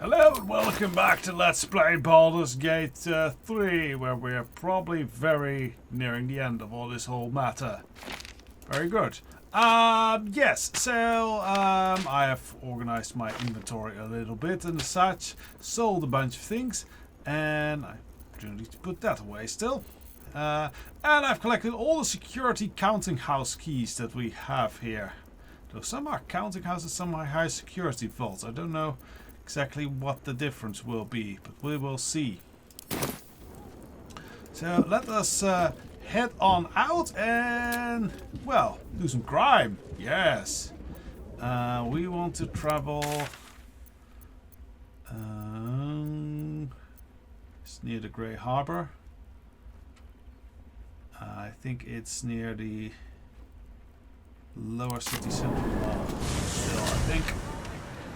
Hello and welcome back to Let's Play Baldur's Gate 3, where we're probably very nearing the end of all this whole matter. Very good. Yes, so I have organized my inventory a little bit and such, sold a bunch of things, and I do need to put that away still. And I've collected all the security counting house keys that we have here. So some are counting houses, some are high security vaults. I don't know exactly what the difference will be, but we will see. So let us head on out and, well, do some crime. Yes. We want to travel. It's near the Grey Harbor. I think it's near the lower city center wall. Still, I think.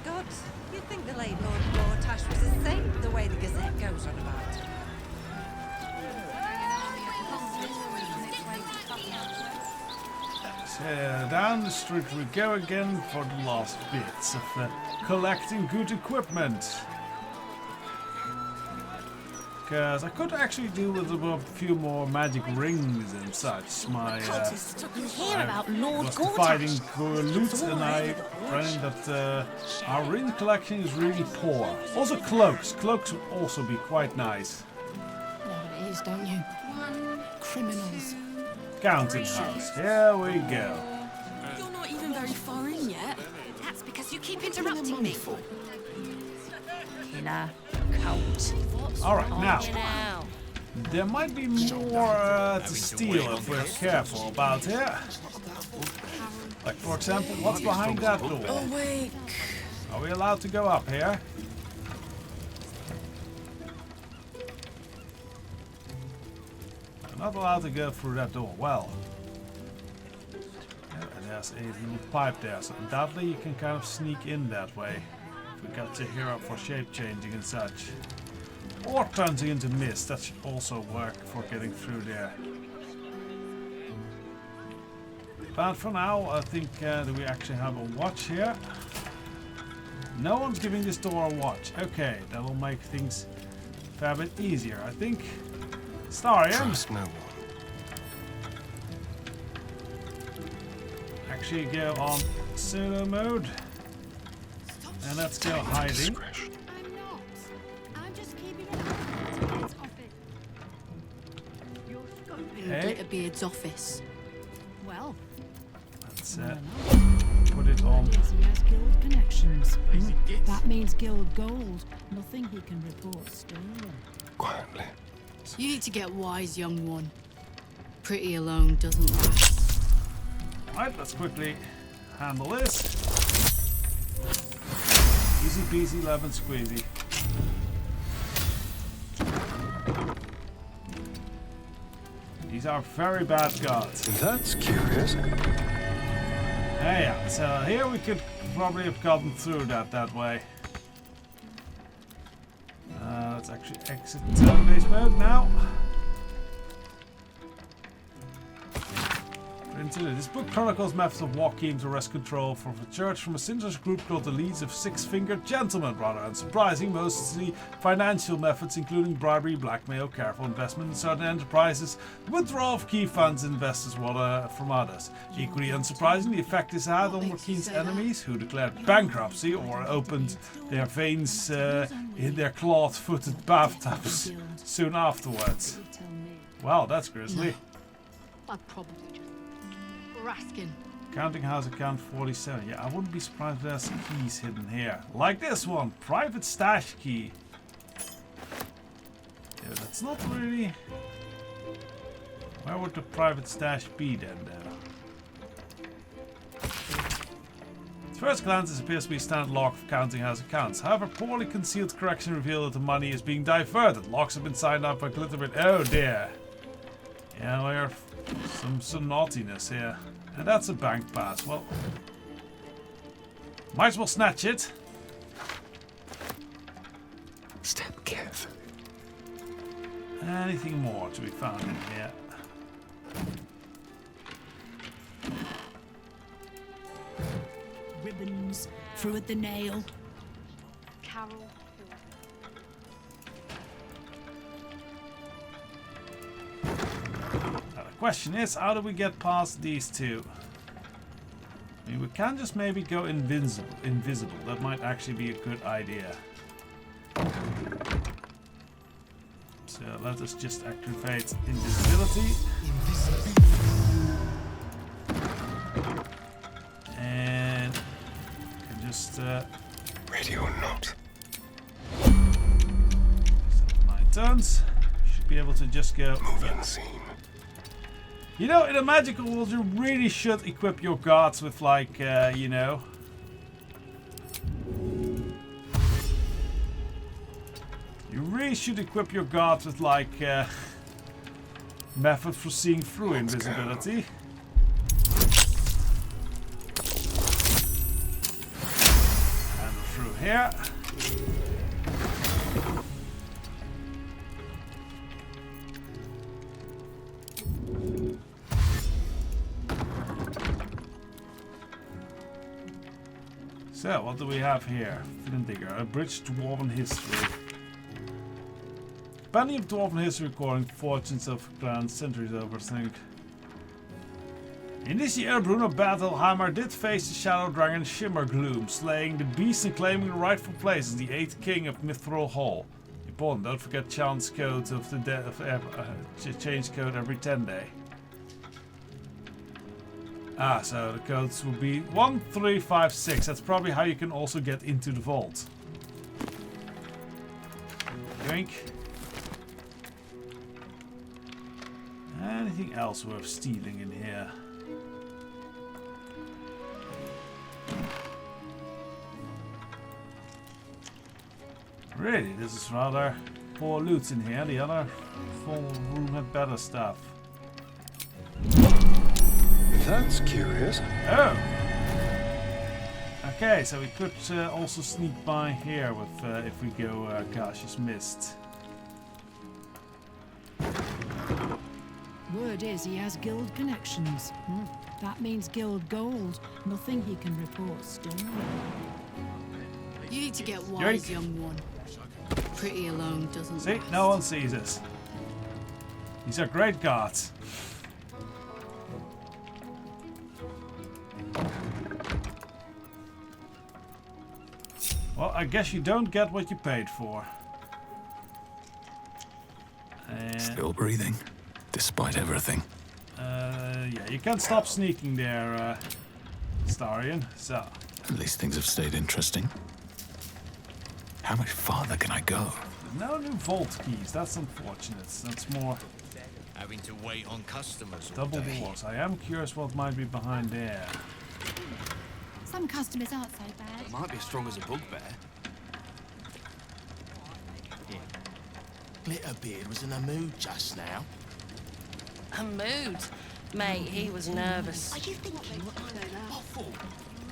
God, you'd think the late Lord Gortash was a saint, the way the Gazette goes on about. So down the street we go again for the last bits of collecting good equipment. Because I could actually do with a few more magic rings and such. My hear about Lord was Gortash. fighting loot and I ran that our ring collection is really poor. Also cloaks. Cloaks would also be quite nice. Know what it is, don't you? Criminals. Counting house. Here we go. You're not even very far in yet. That's because you keep interrupting me. Killer cult. Alright, now. Now. There might be more to steal if we're careful about here. Like, for example, what's behind that door? Awake. Are we allowed to go up here? We're not allowed to go through that door. Well. Yeah, and there's a little pipe there, so undoubtedly you can kind of sneak in that way. If we got your hero for shape changing and such. Or turning into mist, that should also work for getting through there. But for now, I think do we actually have a watch here? No one's giving this door a watch. Okay, that will make things a fair bit easier, I think. Starion. Trust no one. Actually go on solo mode. And let's go hiding. Discretion. I'm not. I'm just keeping an eye on Hey. Glitterbeard's office. Well, Let's put it on. He has guild connections. That means guild gold. Nothing he can report stolen. Quietly. You need to get wise, young one. Pretty alone doesn't last. Right, let's quickly handle this. Easy peasy, lemon squeezy. These are very bad gods. That's curious. Hey, yeah, so here we could probably have gotten through that way. Let's actually exit base mode now. This book chronicles methods of Joachim to wrest control from the church from a sinister group called the Leads of Six-Fingered Gentlemen. Rather unsurprising, mostly financial methods including bribery, blackmail, careful investment in certain enterprises, the withdrawal of key funds investors from others. Equally unsurprising, the effect this had on Joachim's enemies, who declared bankruptcy or opened their veins in their clawed-footed bathtubs soon afterwards. Wow, that's grisly. I'd probably just raskin. Counting house account 47. Yeah, I wouldn't be surprised if there's keys hidden here. Like this one, private stash key. Yeah, that's not really... Where would the private stash be then, At first glance, this appears to be a standard log of counting house accounts. However, poorly concealed corrections reveal that the money is being diverted. Logs have been signed up by Glitterbeard. Oh dear. Yeah, we're some naughtiness here. And that's a bank pass. Well, might as well snatch it. Step carefully. Anything more to be found in here? Ribbons through at the nail. Now the question is, how do we get past these two? I mean, we can just maybe go invisible. That might actually be a good idea. So let us just activate invisibility. And can just Ready or not? 9 turns. Should be able to just go. Move unseen. You know, in a magical world, you really should equip your guards with, like, you know. You really should equip your guards with, like, method for seeing through invisibility. And through here. So, what do we have here? Flint Digger, a bridge to Dwarven history. Penny of Dwarven history recording fortunes of clans centuries over, think. In this year, Bruno Battlehammer did face the Shadow Dragon Shimmergloom, slaying the beast and claiming the rightful place as the 8th king of Mithril Hall. Important, don't forget chance code of the change code every 10 day. Ah, so the codes will be 1356. That's probably how you can also get into the vault. Drink. Anything else worth stealing in here? Really, this is rather poor loot in here. The other full room had better stuff. That's curious. Oh! Okay, so we could also sneak by here with if we go Cautious Mist. Word is he has guild connections. That means guild gold. Nothing he can report stolen. You need to get wise, Yoink. young one. Pretty alone doesn't See, last. no one sees us. These are great guards. Well, I guess you don't get what you paid for. And, Still breathing, despite everything. yeah, you can't stop sneaking there, Starion. So, At least things have stayed interesting. How much farther can I go? no new vault keys. That's unfortunate. That's more Having to wait on customers all double day. doors. I am curious what might be behind there. Some customers aren't so bad. Might be as strong as a bugbear. Glitterbeard was in a mood just now. A mood? Mate, he was nervous. Are you thinking what I thought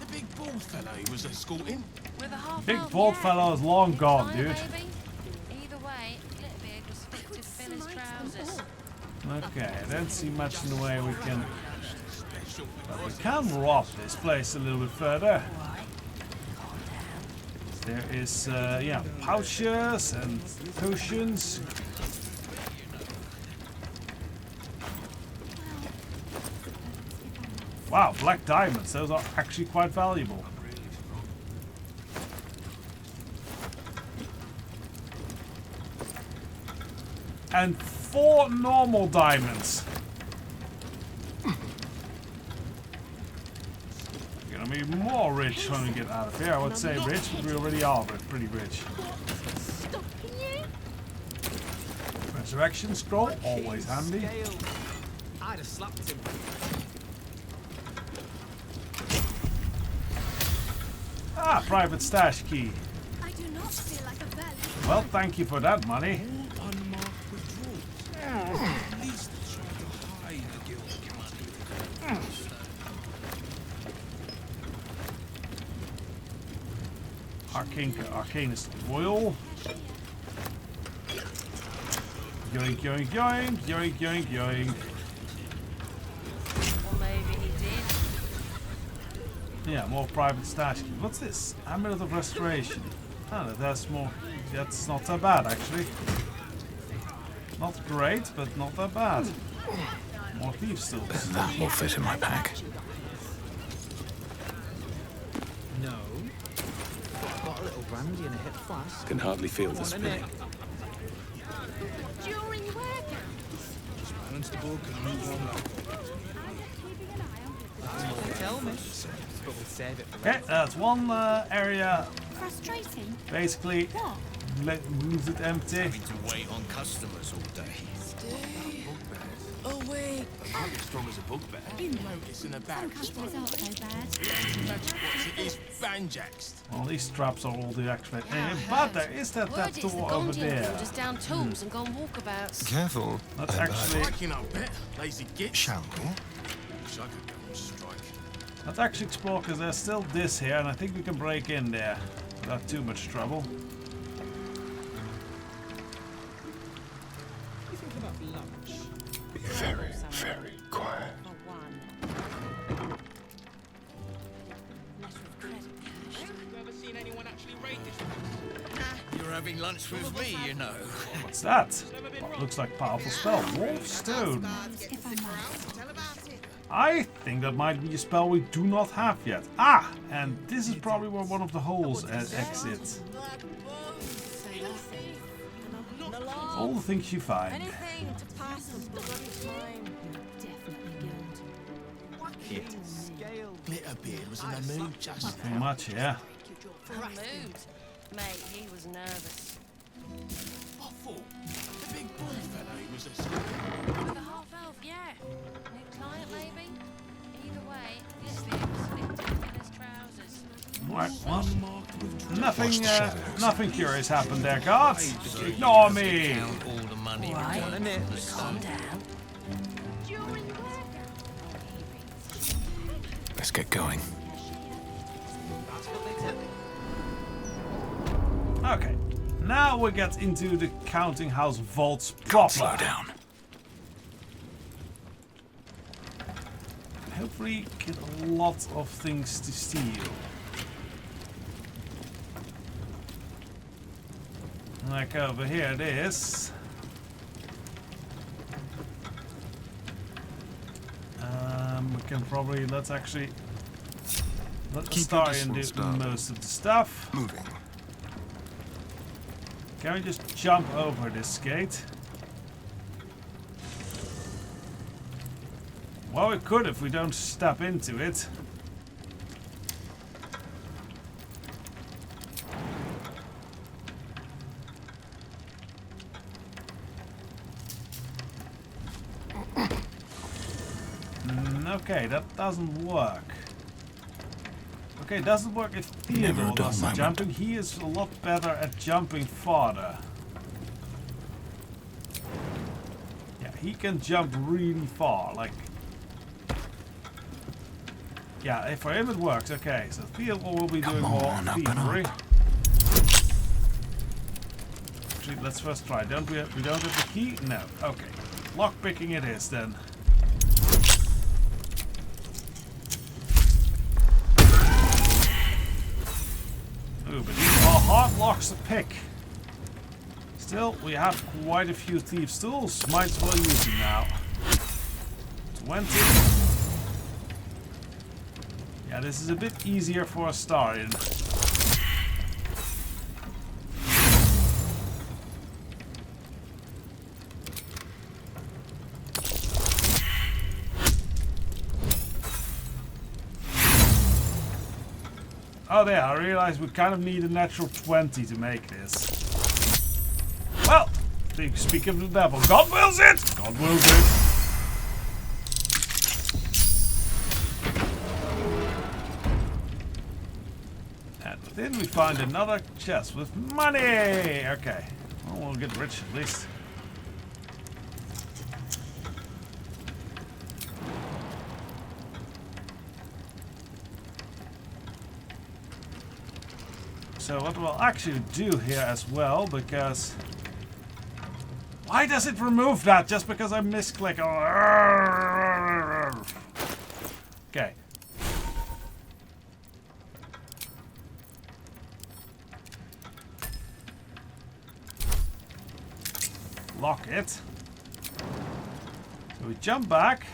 the big bald fellow he was escorting. With a half Big bald fellow is long gone, dude. Either way, Glitterbeard was fit to fill his trousers. Okay, I don't see much in the way we can. But we can rob this place a little bit further. There is, yeah, pouches and potions. Wow, black diamonds. Those are actually quite valuable. And 4 normal diamonds. We're gonna be more rich when we get out of here. I would say rich, but we already are pretty rich. Resurrection scroll, always handy. I'd have slapped him. Ah, private stash key. I do not feel like a value. Well, thank you for that money. Unmarked withdrawals. At least try to hide the guild. Arcanist oil. Yoink, yoink, yoink, yoink, yoink, yoink. Or maybe he did. Yeah, more private stash key. What's this? Amulet of Restoration. Oh, that's more. That's not that bad, actually. Not great, but not that bad. More thieves tools. That will fit in my pack. No. I've got a little brandy and a hip flask. Can hardly feel the spinning. During work. Just balance the book and move on like that's what they tell me. But we'll save it for Okay, later. that's one area. Frustrating. Basically, What? leaves it empty. Having to wait on customers all day. Oh, wait. Might be strong as a bugbear. Noticing a bag. Customers aren't so bad. Imagine what it is banjaxed. Well, these straps are all deactivated. But there is that door over there. Just down tools and gone walkabouts. Careful. That's actually Striking up bit. Lazy git. Shall we? Wish I could go on strike. let's actually explore because there's still this here, and I think we can break in there without too much trouble. What do you think about lunch? Be very, very quiet. For one. Letter of credit cash. You ever seen anyone actually raid this? You're having lunch with me, you know. What's that? Oh, looks like powerful spell. Wolf Stone. If I must. I think that might be a spell we do not have yet. Ah, and this is probably where one of the holes exits. All the things you find. Anything to pass the bloody time. Definitely guild. Glitterbeard was in a mood just Nothing much here. Mood. Mate, he was nervous. I thought the big boy fellow he was a With a half elf, yeah. New client, maybe? Either way, this thing was fitted in his trousers. What? Nothing curious happened there, guards. Ignore me. Count all the money returned from the stone. During work. Let's get going. That's what they tell me. Okay, now we get into the counting house vaults proper. Slow down. Hopefully get a lot of things to steal. Like over here it is. We can probably, let's actually let Keep your Astarion do distance, darling. most of the stuff. Moving. Can we just jump over this gate? Well, we could if we don't step into it. Okay, that doesn't work. Okay, it doesn't work if Never a Theodore dull does the moment. jumping. He is a lot better at jumping farther. Yeah, he can jump really far. Like, yeah, for him it works. Okay, so Theodore will be doing Come more on, up and thievery. up. Actually, let's first try. We don't have the key? No. Okay, lock picking it is then. Ooh, but these are hard locks to pick. Still, we have quite a few thieves' tools. Might as well use them now. 20. Yeah, this is a bit easier for Astarion. Oh there, I realized we kind of need a natural 20 to make this. Well, speak of the devil. God wills it! God wills it! And then we find another chest with money! Okay. Well, we'll get rich at least. So what we'll actually do here as well, because... Why does it remove that just because I misclick? Okay. lock it. So we jump back.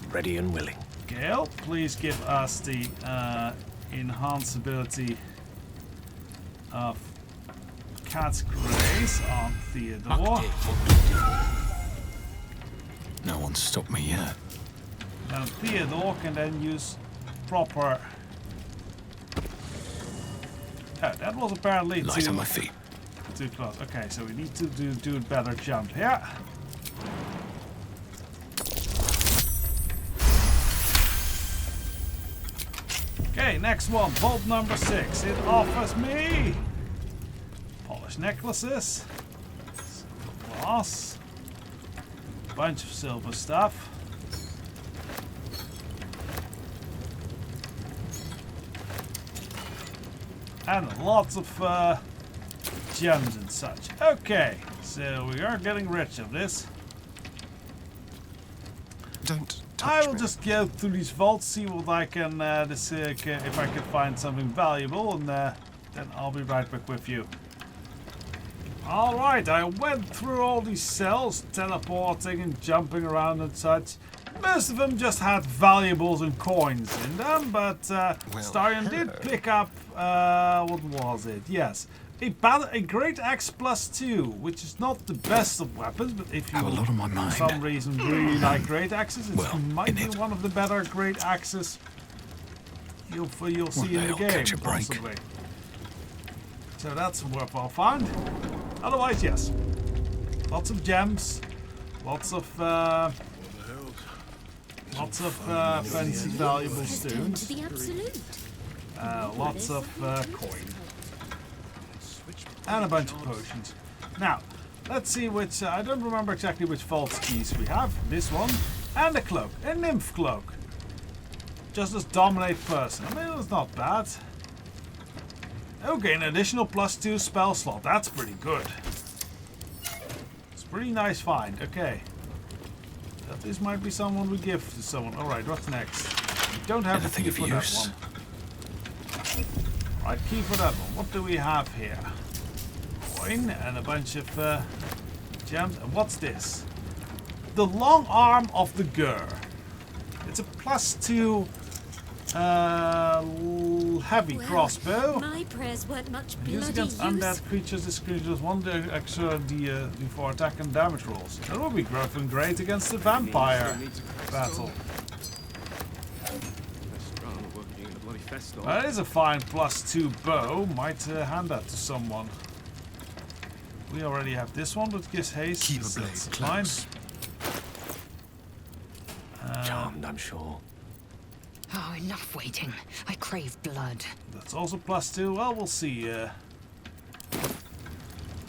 Ready and willing. Gale, please give us the enhanced ability of Cat's Grace on Theodore. No one's stopped me yet. Now Theodore can then use proper... Oh, that was apparently Light on my feet. too close. Okay, so we need to do a better jump here. Okay, next one, vault number 6. It offers me polished necklaces, silver glass, bunch of silver stuff. And lots of gems and such. Okay, so we are getting rich of this. Don't I touch will me. just go through these vaults, see what I can, if I can find something valuable, and then I'll be right back with you. Alright, I went through all these cells, teleporting and jumping around and such. Most of them just had valuables and coins in them, but Starion did pick up, what was it? Yes, a great axe +2, which is not the best of weapons, but if you Have a lot on my for mind. some reason really like great axes, it Well, might in be it. one of the better great axes you'll see in day the I'll game, catch a break. possibly. So that's a worthwhile find. Otherwise, yes, lots of gems, lots of fancy valuable stones, The absolute. lots of coin, and a bunch of potions. Now, let's see which, I don't remember exactly which vault keys we have. This one, and a cloak, a nymph cloak. Just as dominate person. I mean, it's not bad. Okay, an additional +2 spell slot. That's pretty good. It's a pretty nice find. Okay. That this might be someone we give to someone. Alright, what's next? We don't have a Anything key of for that use? one. Alright, key for that one. What do we have here? Coin and a bunch of gems. And what's this? The long arm of the Gur. It's a +2 heavy crossbow. My prayers weren't much Used bloody against use. undead creatures, this creature does 1 extra for attack and damage rolls. That will be growing great against the vampire battle. That is a fine +2 bow. Might hand that to someone. We already have this one, but gives haste. Keep a so blade that's fine. close. Charmed, I'm sure. Oh, enough waiting. I crave blood. That's also +2. Well, we'll see. Later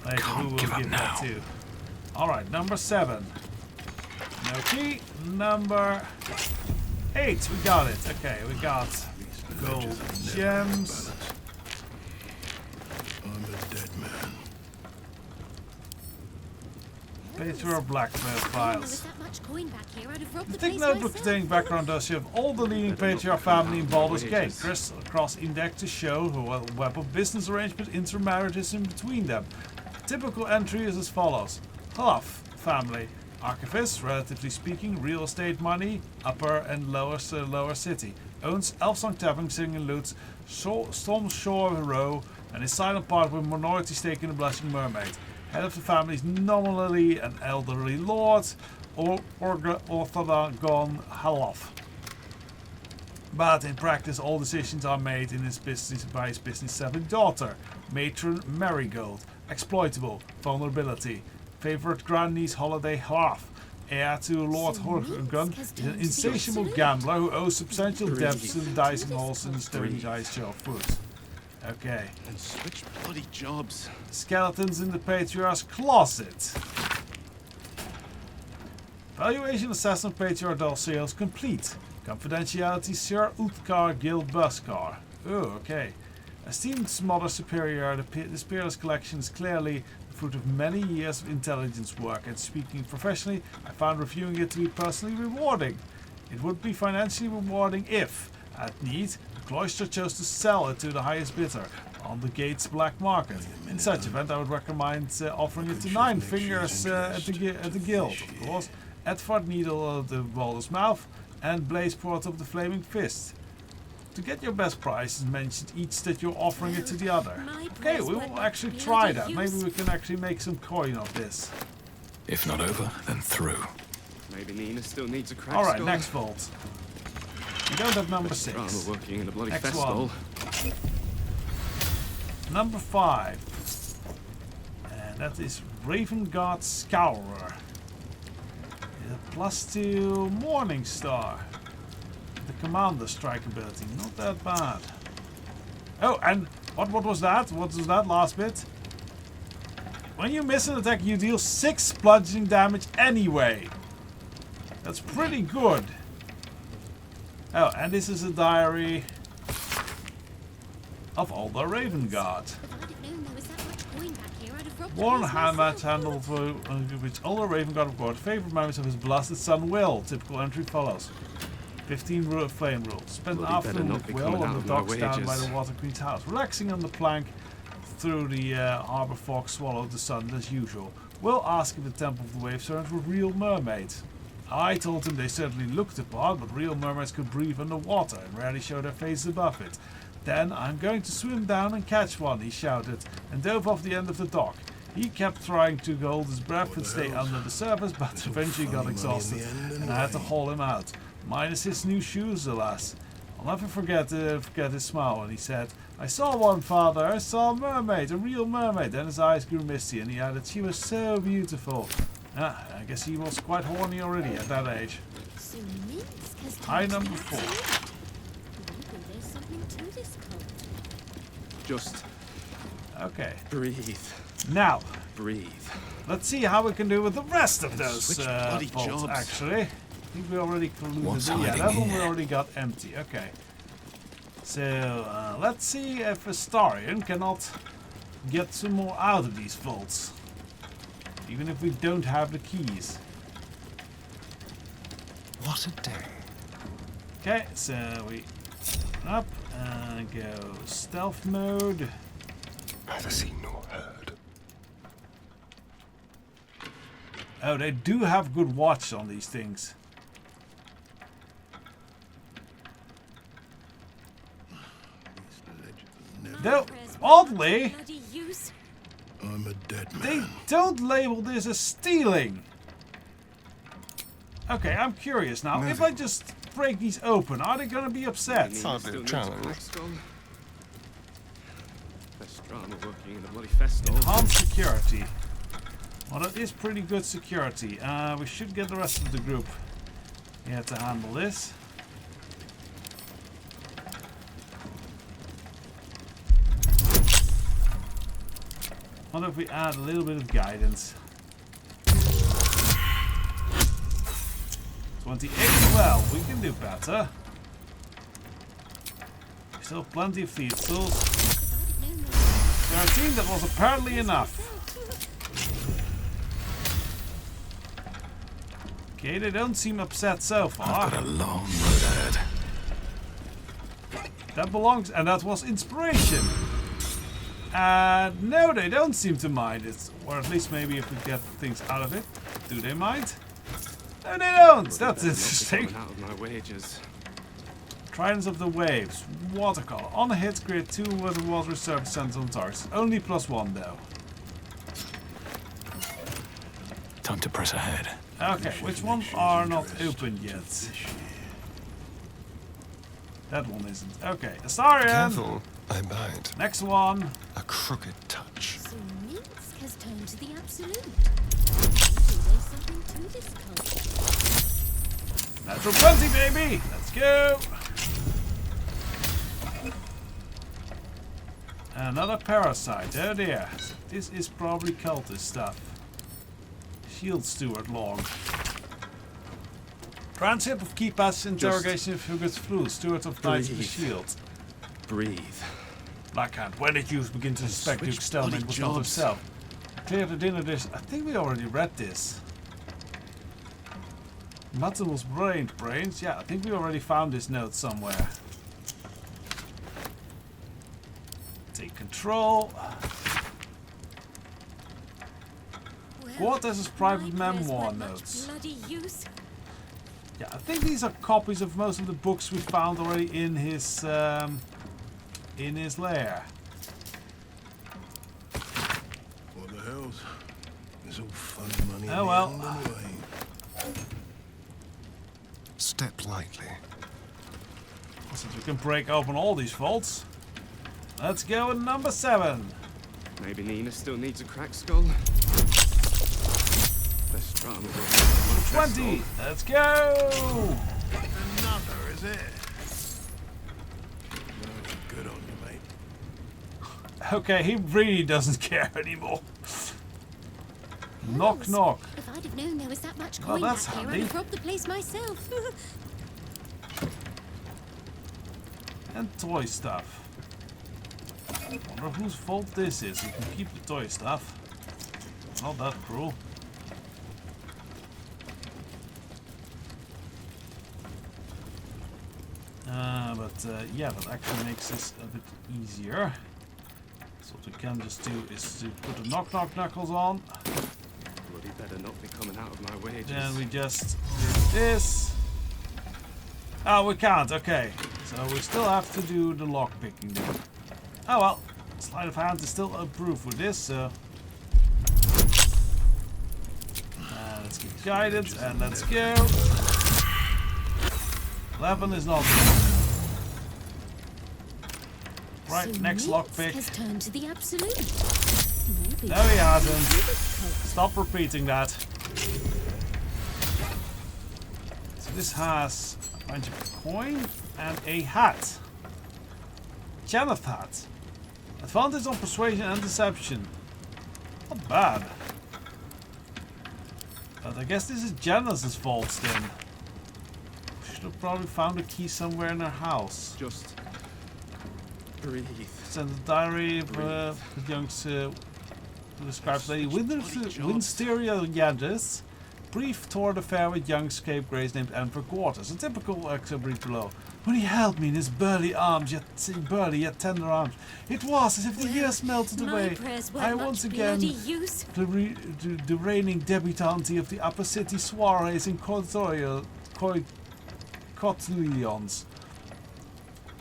who will give up give that now. to. Alright, number 7. No key. Number 8. We got it. Okay, we got gold gems. I'm a dead man. Patriarch blackmail There was files. that much coin back here, I'd have robbed The the thick place notebook myself. containing background dossier of all the leading patriarch family in Baldur's Gate. Cross index to show who a web of business arrangements, intermarriages in between them. Typical entry is as follows. Half family. Archivist, relatively speaking, real estate money, upper and lower city. Owns Elfsong Tavern, Sing and Loots, Storm Shore Row, and is silent part with minority stake in the Blushing Mermaid. Head of the family is nominally an elderly lord, or Orthogon Halof. But in practice, all decisions are made in his business by his business savvy daughter, Matron Marigold. Exploitable, vulnerability. Favorite grandniece holiday half. Heir to Lord Horgun is an insatiable gambler who owes substantial debts to the dicing halls in the Stonehenge Show of Food. Okay. And switch bloody jobs. Skeletons in the Patriarch's closet. Valuation assessment Patriarch doll sales complete. Confidentiality Sir Uthgar Guild Buskar. Oh, okay. Esteemed Mother Superior, this peerless collection is clearly the fruit of many years of intelligence work, and speaking professionally, I found reviewing it to be personally rewarding. It would be financially rewarding if, at need, the cloister chose to sell it to the highest bidder. on the gate's black market. In such event, I would recommend offering it to Nine Fingers at the guild, of course, Edvard Needle of the Baldur's Mouth, and Blazeport of the Flaming Fist. To get your best prices, mention each that you're offering it to the other. Okay, we will actually try that. Maybe we can actually make some coin of this. If not over, then through. Maybe Nina still needs a crack. Alright, next vault. We don't have number 6. Drama working in a bloody Next festival. one. Number 5. And that is Raven Guard Scourer. +2 Morning Star. The Commander strike ability. Not that bad. Oh, and what was that? What was that last bit? When you miss an attack, you deal 6 bludgeoning damage anyway. That's pretty good. Oh, and this is a diary of Baldur Raven Guard. One match handled for which Baldur Raven Guard recorded favorite memories of his blasted son Will. Typical entry follows. 15 flame rules. Spend an afternoon with Will on the docks down by the Water Queen's house, relaxing on the plank through the harbor fog swallowed the sun as usual. Will asked if the Temple of the Wave Servants were real mermaids. I told him they certainly looked the part, but real mermaids could breathe underwater and rarely show their faces above it. Then I'm going to swim down and catch one, he shouted, and dove off the end of the dock. He kept trying to hold his breath and stay under the surface, but eventually got exhausted, and I had to haul him out. Minus his new shoes, alas. I'll never forget his smile when he said, "I saw one, father. I saw a mermaid, a real mermaid." Then his eyes grew misty, and he added, "She was so beautiful." I guess he was quite horny already at that age. High number 4. Just okay. Breathe. Now, breathe. Let's see how we can do with the rest of those bloody vaults, jobs. actually. I think we already concluded. Yeah, that one we already got empty. Okay. So, let's see if Astarion cannot get some more out of these vaults. Even if we don't have the keys. What a day. Okay, so we open up and go stealth mode. Neither seen nor heard. Oh, they do have good watch on these things. Though, oddly, I'm a dead man. they don't label this as stealing. Okay, I'm curious now. If I just break these open, are they going to be upset? Hardly a challenge. Best drama working in the bloody festival. Enhanced security. Well, that is pretty good security. We should get the rest of the group here to handle this. What if we add a little bit of guidance? 28, well, we can do better. Still plenty of thieves tools. 13, that was apparently enough. Okay, they don't seem upset so far. I've got a long road ahead. That belongs, and that was inspiration. No, they don't seem to mind it. Or at least maybe if we get things out of it. Do they mind? No, they don't. That's interesting. Out of my wages. Tridents of the Waves. Watercolor. On a hit, create 2 with the water surface sends on targets. Only +1 though. Time to press ahead. Okay, which ones are not open yet? That one isn't. Okay, Astarion! Careful, I bite. Next one. A crooked touch. So Minsk has turned to the absolute. Maybe there's something to this cult. Natural 20, baby! Let's go! Another parasite. Oh dear. This is probably cultist stuff. Shield Steward log. Transit of key pass interrogation of Hugo's flu. Steward of Knights of the Shield. Breathe. Blackhand. When did you begin to suspect Duke Stelman was not himself? Clear the dinner dish. I think we already read this. Mutton was brains. Yeah, I think we already found this note somewhere. Take control. Patrol. Quarters' private memoir notes. Bloody use. Yeah, I think these are copies of most of the books we found already in his lair. What the hell's? It's all fun money. Oh well. Step lightly. Since we can break open all these vaults, let's go with number 7. Maybe Nina still needs a cracked skull. Less drama. 20. Let's go. Another, is it? Good on you, mate. Okay, he really doesn't care anymore. Knock, knock. If I'd have known there was that much Well, coin that's back here, I'd handy. have robbed the place myself. And toy stuff. I wonder whose fault this is. We can keep the toy stuff. Not that cruel. Yeah, that actually makes this a bit easier. So what we can just do is to put the knock knock knuckles on. Bloody better not be coming out of my wages. Then we just do this. Oh, we can't. Okay. So we still have to do the lock picking then. Oh well. Sleight of hand is still approved with this, so. Let's get guided and let's go. 11 is not good. Right, So next Nix lockpick. has turned to the absolute. Maybe No, he hasn't. difficult. Stop repeating that. So this has a bunch of coin and a hat. Janeth hat. Advantage on persuasion and deception. Not bad. But I guess this is Janeth's fault then. Should have probably found a key somewhere in her house. Just breathe. Send the diary of the youngs who describes Lady Winsteria Yadis. Brief toward affair with young scapegrace named Enver Quarters. A typical exhibit below. When he held me in his burly yet tender arms, it was as if the years melted My away. prayers I weren't once much again, bloody use. the reigning debutante of the upper city soirees and cotillions.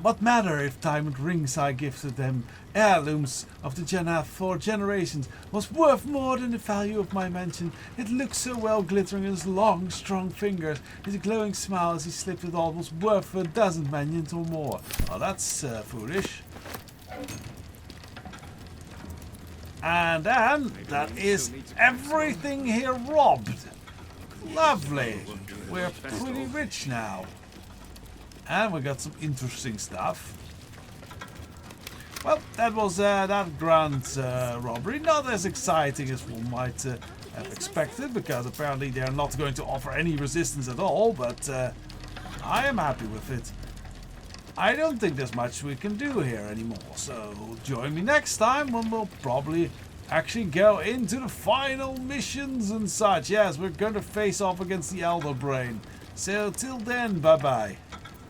What matter if diamond rings I gifted them, heirlooms of the Janaf for generations, was worth more than the value of my mansion. It looked so well glittering in his long, strong fingers. His glowing smile as he slipped it all was worth a dozen minions or more. Oh, that's foolish. And then, that is everything here robbed. Lovely. We're pretty rich now. And we got some interesting stuff. Well, that was that grand robbery. Not as exciting as one might have expected, because apparently they're not going to offer any resistance at all, but I am happy with it. I don't think there's much we can do here anymore, so join me next time when we'll probably actually go into the final missions and such. Yes, we're going to face off against the Elder Brain. So till then, bye-bye.